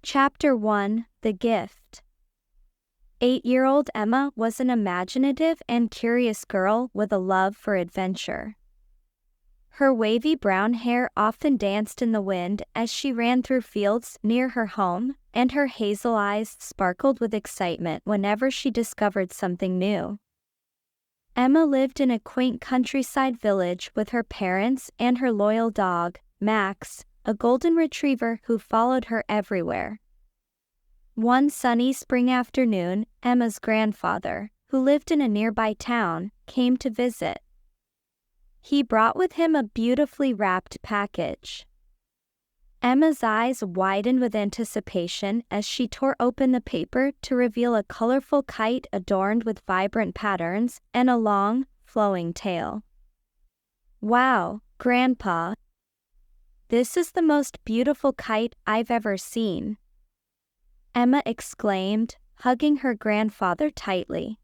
Chapter 1: The Gift. 8-year-old Emma was an imaginative and curious girl with a love for adventure. Her wavy brown hair often danced in the wind as she ran through fields near her home, and her hazel eyes sparkled with excitement whenever she discovered something new. Emma lived in a quaint countryside village with her parents and her loyal dog, Max, a golden retriever who followed her everywhere. One sunny spring afternoon, Emma's grandfather, who lived in a nearby town, came to visit. He brought with him a beautifully wrapped package. Emma's eyes widened with anticipation as she tore open the paper to reveal a colorful kite adorned with vibrant patterns and a long, flowing tail. "Wow, Grandpa! This is the most beautiful kite I've ever seen," Emma exclaimed, hugging her grandfather tightly.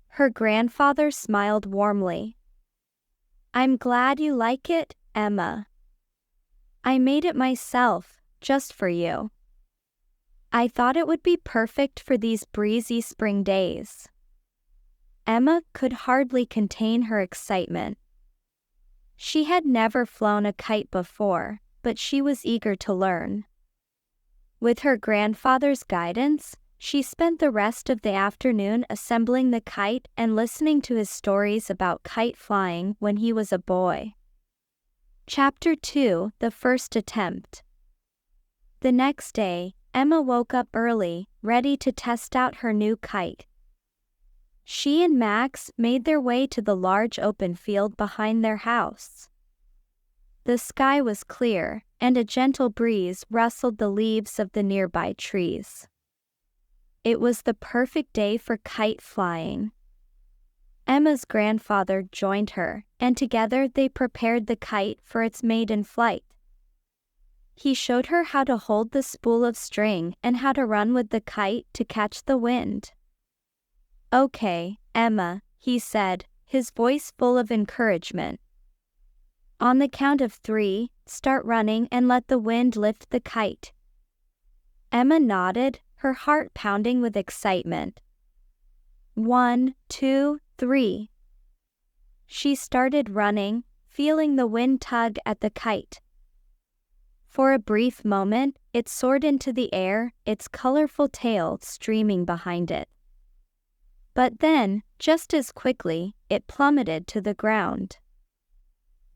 Her grandfather smiled warmly. "I'm glad you like it, Emma. I made it myself, just for you. I thought it would be perfect for these breezy spring days." Emma could hardly contain her excitement. She had never flown a kite before, but she was eager to learn. With her grandfather's guidance, she spent the rest of the afternoon assembling the kite and listening to his stories about kite flying when he was a boy. Chapter 2: The First Attempt. The next day, Emma woke up early, ready to test out her new kite. She and Max made their way to the large open field behind their house. The sky was clear, and a gentle breeze rustled the leaves of the nearby trees. It was the perfect day for kite flying. Emma's grandfather joined her, and together they prepared the kite for its maiden flight. He showed her how to hold the spool of string and how to run with the kite to catch the wind. "Okay, Emma," he said, his voice full of encouragement. "On the count of 3, start running and let the wind lift the kite." Emma nodded, her heart pounding with excitement. 1, 2, 3. She started running, feeling the wind tug at the kite. For a brief moment, it soared into the air, its colorful tail streaming behind it. But then, just as quickly, it plummeted to the ground.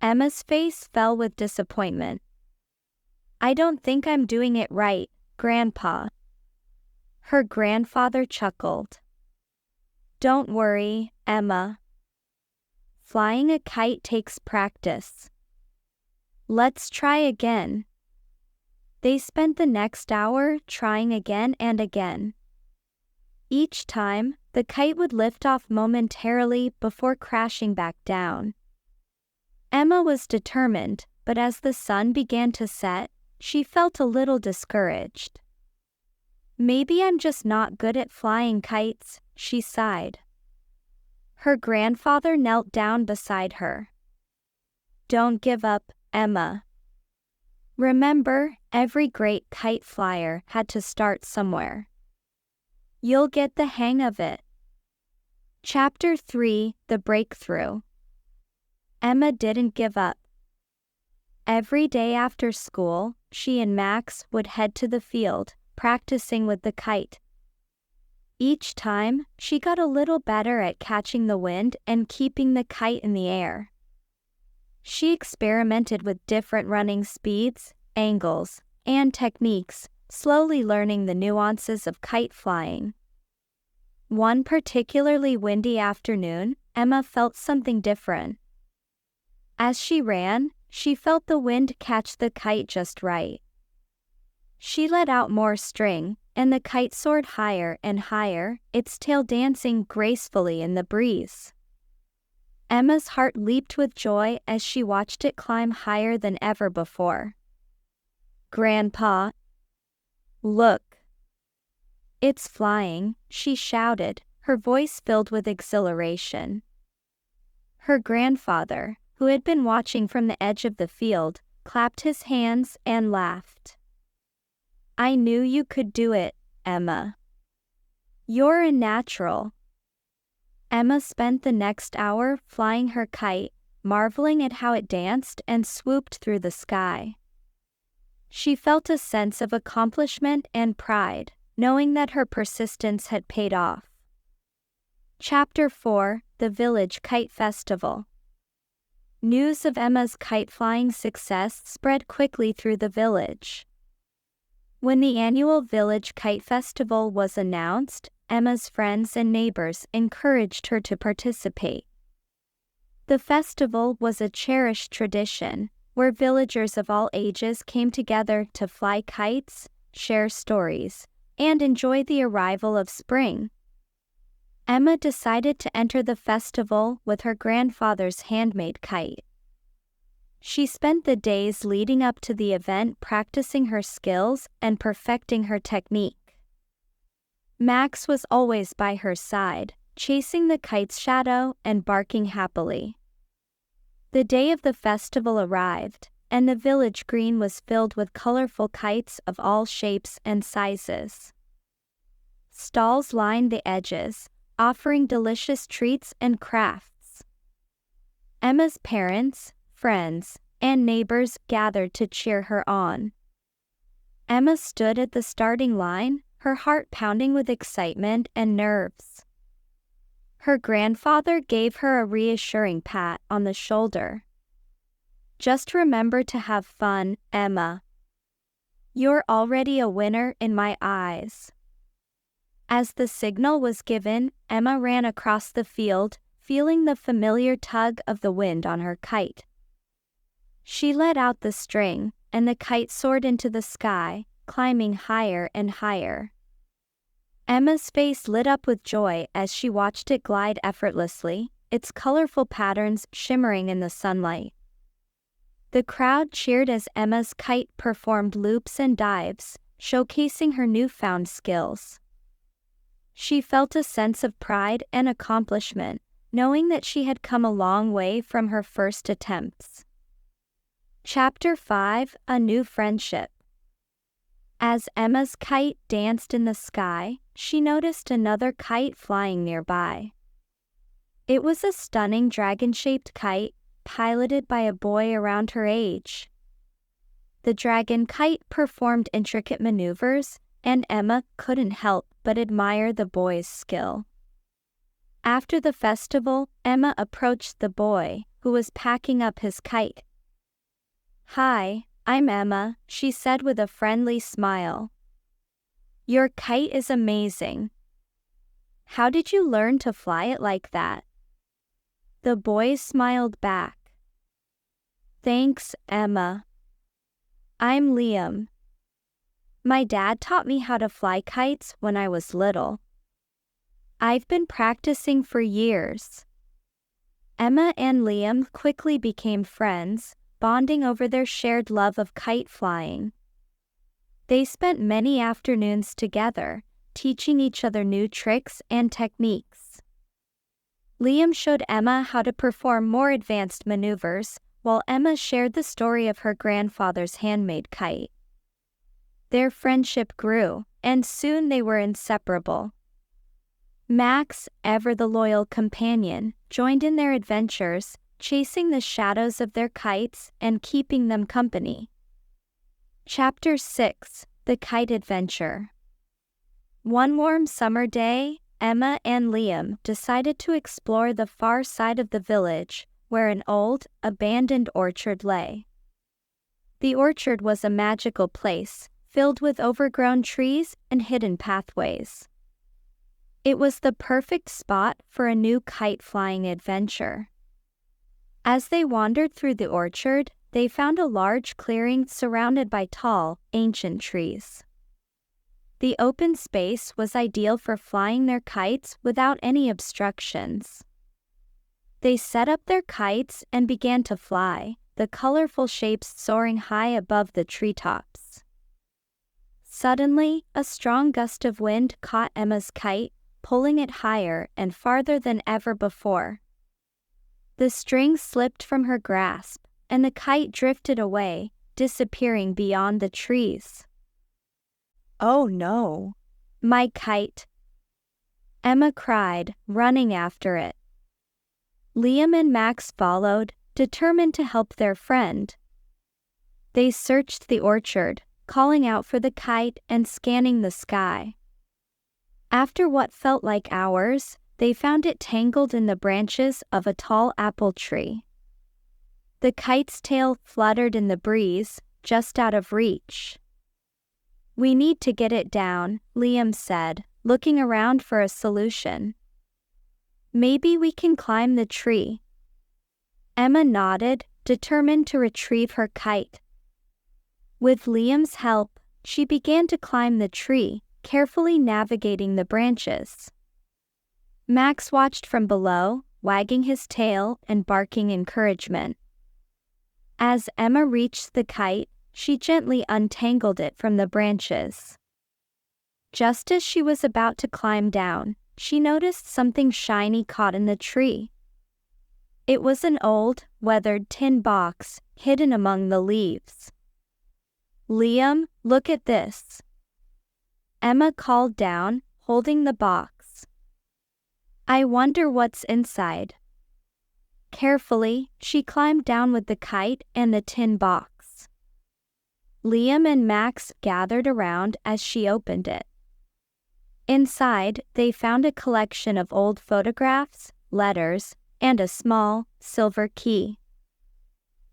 Emma's face fell with disappointment. "I don't think I'm doing it right, Grandpa." Her grandfather chuckled. "Don't worry, Emma. Flying a kite takes practice. Let's try again." They spent the next hour trying again and again. Each time, the kite would lift off momentarily before crashing back down. Emma was determined, but as the sun began to set, she felt a little discouraged. "Maybe I'm just not good at flying kites," she sighed. Her grandfather knelt down beside her. "Don't give up, Emma. Remember, every great kite flyer had to start somewhere. You'll get the hang of it." Chapter 3: The Breakthrough. Emma didn't give up. Every day after school, she and Max would head to the field, practicing with the kite. Each time, she got a little better at catching the wind and keeping the kite in the air. She experimented with different running speeds, angles, and techniques, slowly learning the nuances of kite flying. One particularly windy afternoon, Emma felt something different. As she ran, she felt the wind catch the kite just right. She let out more string, and the kite soared higher and higher, its tail dancing gracefully in the breeze. Emma's heart leaped with joy as she watched it climb higher than ever before. "Grandpa, look! It's flying," she shouted, her voice filled with exhilaration. Her grandfather, who had been watching from the edge of the field, clapped his hands and laughed. I knew you could do it, Emma. You're a natural. Emma spent the next hour flying her kite, marveling at how it danced and swooped through the sky. She felt a sense of accomplishment and pride, knowing that her persistence had paid off. Chapter 4: The Village Kite Festival. News of Emma's kite-flying success spread quickly through the village. When the annual Village Kite Festival was announced, Emma's friends and neighbors encouraged her to participate. The festival was a cherished tradition, where villagers of all ages came together to fly kites, share stories, and enjoy the arrival of spring. Emma decided to enter the festival with her grandfather's handmade kite. She spent the days leading up to the event practicing her skills and perfecting her technique. Max was always by her side, chasing the kite's shadow and barking happily. The day of the festival arrived, and the village green was filled with colorful kites of all shapes and sizes. Stalls lined the edges, offering delicious treats and crafts. Emma's parents, friends, and neighbors gathered to cheer her on. Emma stood at the starting line, her heart pounding with excitement and nerves. Her grandfather gave her a reassuring pat on the shoulder. "Just remember to have fun, Emma. You're already a winner in my eyes." As the signal was given, Emma ran across the field, feeling the familiar tug of the wind on her kite. She let out the string, and the kite soared into the sky, climbing higher and higher. Emma's face lit up with joy as she watched it glide effortlessly, its colorful patterns shimmering in the sunlight. The crowd cheered as Emma's kite performed loops and dives, showcasing her newfound skills. She felt a sense of pride and accomplishment, knowing that she had come a long way from her first attempts. Chapter 5: A New Friendship. As Emma's kite danced in the sky, she noticed another kite flying nearby. It was a stunning dragon-shaped kite, piloted by a boy around her age. The dragon kite performed intricate maneuvers, and Emma couldn't help but admire the boy's skill. After the festival, Emma approached the boy, who was packing up his kite. "Hi, I'm Emma," she said with a friendly smile. "Your kite is amazing. How did you learn to fly it like that?" The boy smiled back. "Thanks, Emma. I'm Liam. My dad taught me how to fly kites when I was little. I've been practicing for years." Emma and Liam quickly became friends, bonding over their shared love of kite flying. They spent many afternoons together, teaching each other new tricks and techniques. Liam showed Emma how to perform more advanced maneuvers, while Emma shared the story of her grandfather's handmade kite. Their friendship grew, and soon they were inseparable. Max, ever the loyal companion, joined in their adventures, chasing the shadows of their kites and keeping them company. Chapter 6: The Kite Adventure. One warm summer day, Emma and Liam decided to explore the far side of the village, where an old, abandoned orchard lay. The orchard was a magical place, filled with overgrown trees and hidden pathways. It was the perfect spot for a new kite-flying adventure. As they wandered through the orchard, they found a large clearing surrounded by tall, ancient trees. The open space was ideal for flying their kites without any obstructions. They set up their kites and began to fly, the colorful shapes soaring high above the treetops. Suddenly, a strong gust of wind caught Emma's kite, pulling it higher and farther than ever before. The string slipped from her grasp, and the kite drifted away, disappearing beyond the trees. "Oh no! My kite!" Emma cried, running after it. Liam and Max followed, determined to help their friend. They searched the orchard, calling out for the kite and scanning the sky. After what felt like hours, they found it tangled in the branches of a tall apple tree. The kite's tail fluttered in the breeze, just out of reach. "We need to get it down," Liam said, looking around for a solution. "Maybe we can climb the tree." Emma nodded, determined to retrieve her kite. With Liam's help, she began to climb the tree, carefully navigating the branches. Max watched from below, wagging his tail and barking encouragement. As Emma reached the kite, she gently untangled it from the branches. Just as she was about to climb down, she noticed something shiny caught in the tree. It was an old, weathered tin box, hidden among the leaves. "Liam, look at this," Emma called down, holding the box. "I wonder what's inside." Carefully, she climbed down with the kite and the tin box. Liam and Max gathered around as she opened it. Inside, they found a collection of old photographs, letters, and a small, silver key.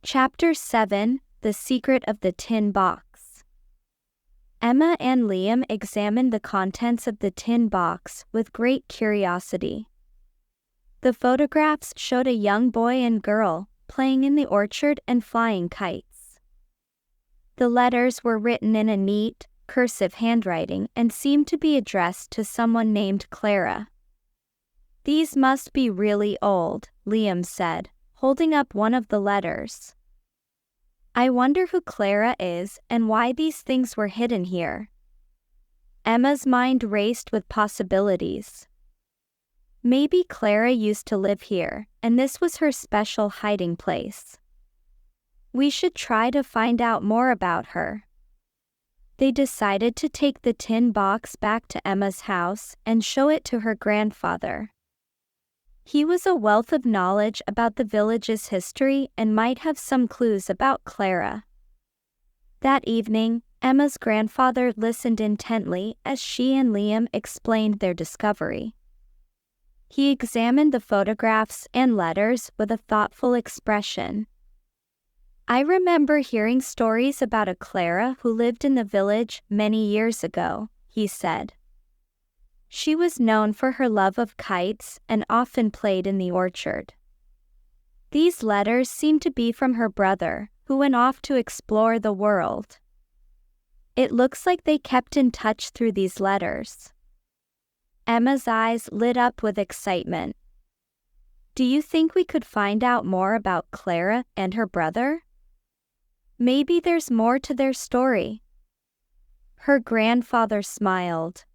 Chapter 7: The Secret of the Tin Box. Emma and Liam examined the contents of the tin box with great curiosity. The photographs showed a young boy and girl, playing in the orchard and flying kites. The letters were written in a neat, cursive handwriting and seemed to be addressed to someone named Clara. "These must be really old," Liam said, holding up one of the letters. "I wonder who Clara is and why these things were hidden here." Emma's mind raced with possibilities. Maybe Clara used to live here, and this was her special hiding place. We should try to find out more about her. They decided to take the tin box back to Emma's house and show it to her grandfather. He was a wealth of knowledge about the village's history and might have some clues about Clara. That evening, Emma's grandfather listened intently as she and Liam explained their discovery. He examined the photographs and letters with a thoughtful expression. "I remember hearing stories about a Clara who lived in the village many years ago," he said. "She was known for her love of kites and often played in the orchard." These letters seemed to be from her brother, who went off to explore the world. It looks like they kept in touch through these letters. Emma's eyes lit up with excitement. "Do you think we could find out more about Clara and her brother? Maybe there's more to their story." Her grandfather smiled.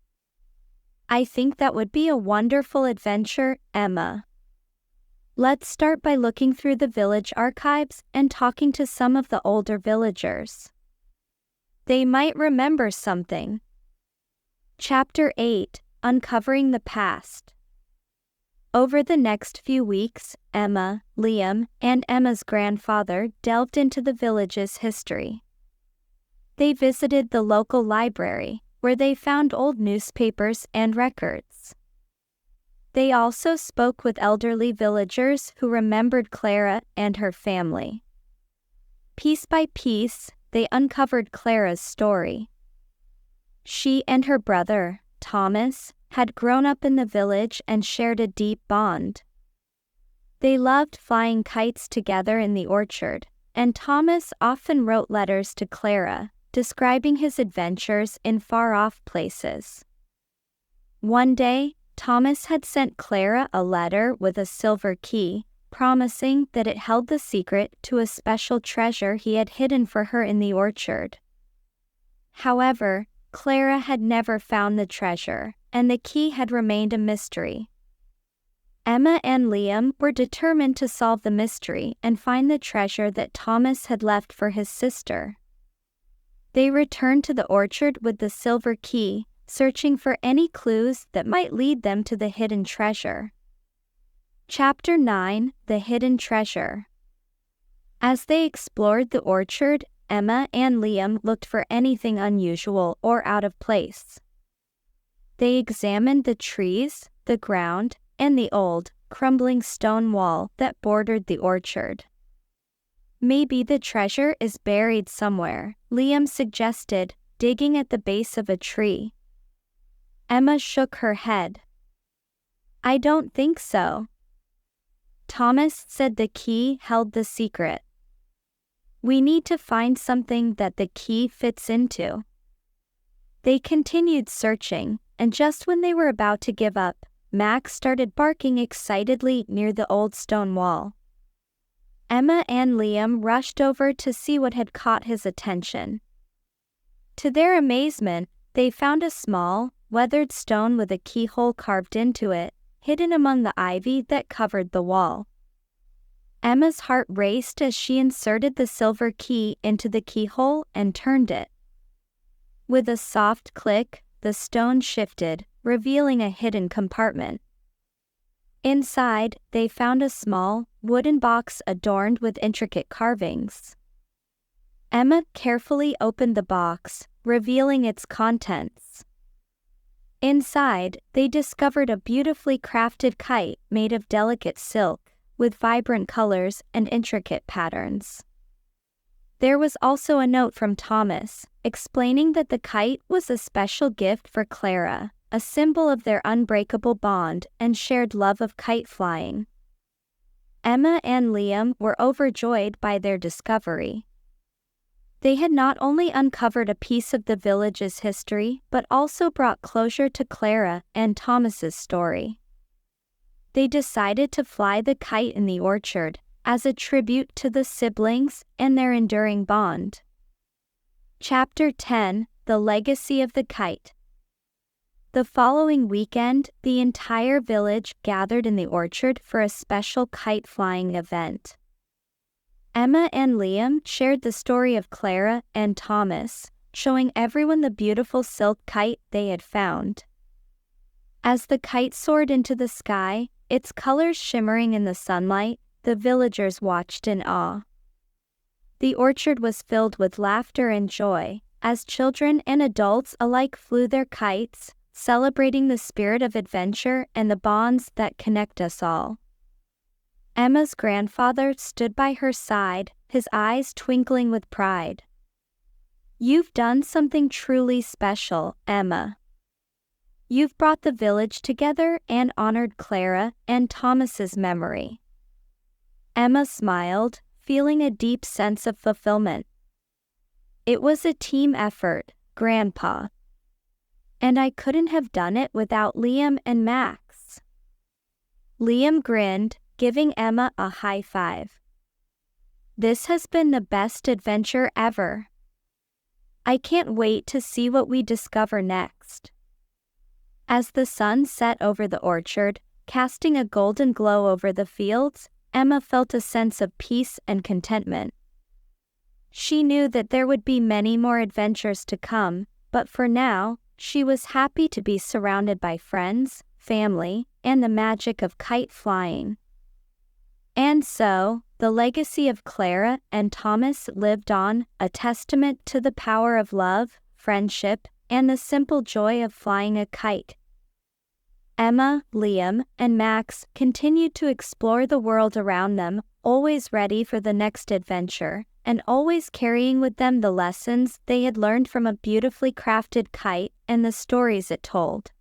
"I think that would be a wonderful adventure, Emma. Let's start by looking through the village archives and talking to some of the older villagers. They might remember something." Chapter 8: Uncovering the Past. Over the next few weeks, Emma, Liam, and Emma's grandfather delved into the village's history. They visited the local library, where they found old newspapers and records. They also spoke with elderly villagers who remembered Clara and her family. Piece by piece, they uncovered Clara's story. She and her brother, Thomas, had grown up in the village and shared a deep bond. They loved flying kites together in the orchard, and Thomas often wrote letters to Clara, describing his adventures in far-off places. One day, Thomas had sent Clara a letter with a silver key, promising that it held the secret to a special treasure he had hidden for her in the orchard. However, Clara had never found the treasure, and the key had remained a mystery. Emma and Liam were determined to solve the mystery and find the treasure that Thomas had left for his sister. They returned to the orchard with the silver key, searching for any clues that might lead them to the hidden treasure. Chapter 9: The Hidden Treasure. As they explored the orchard, Emma and Liam looked for anything unusual or out of place. They examined the trees, the ground, and the old, crumbling stone wall that bordered the orchard. "Maybe the treasure is buried somewhere," Liam suggested, digging at the base of a tree. Emma shook her head. "I don't think so." Thomas said the key held the secret. "We need to find something that the key fits into." They continued searching, and just when they were about to give up, Max started barking excitedly near the old stone wall. Emma and Liam rushed over to see what had caught his attention. To their amazement, they found a small, weathered stone with a keyhole carved into it, hidden among the ivy that covered the wall. Emma's heart raced as she inserted the silver key into the keyhole and turned it. With a soft click, the stone shifted, revealing a hidden compartment. Inside, they found a small, wooden box adorned with intricate carvings. Emma carefully opened the box, revealing its contents. Inside, they discovered a beautifully crafted kite made of delicate silk, with vibrant colors and intricate patterns. There was also a note from Thomas, explaining that the kite was a special gift for Clara, a symbol of their unbreakable bond and shared love of kite flying. Emma and Liam were overjoyed by their discovery. They had not only uncovered a piece of the village's history but also brought closure to Clara and Thomas's story. They decided to fly the kite in the orchard, as a tribute to the siblings and their enduring bond. Chapter 10: The Legacy of the Kite. The following weekend, the entire village gathered in the orchard for a special kite flying event. Emma and Liam shared the story of Clara and Thomas, showing everyone the beautiful silk kite they had found. As the kite soared into the sky, its colors shimmering in the sunlight, the villagers watched in awe. The orchard was filled with laughter and joy, as children and adults alike flew their kites, celebrating the spirit of adventure and the bonds that connect us all. Emma's grandfather stood by her side, his eyes twinkling with pride. "You've done something truly special, Emma. You've brought the village together and honored Clara and Thomas's memory." Emma smiled, feeling a deep sense of fulfillment. "It was a team effort, Grandpa. And I couldn't have done it without Liam and Max." Liam grinned, giving Emma a high five. "This has been the best adventure ever. I can't wait to see what we discover next." As the sun set over the orchard, casting a golden glow over the fields, Emma felt a sense of peace and contentment. She knew that there would be many more adventures to come, but for now, she was happy to be surrounded by friends, family, and the magic of kite flying. And so, the legacy of Clara and Thomas lived on, a testament to the power of love, friendship, and the simple joy of flying a kite. Emma, Liam, and Max continued to explore the world around them, always ready for the next adventure, and always carrying with them the lessons they had learned from a beautifully crafted kite and the stories it told.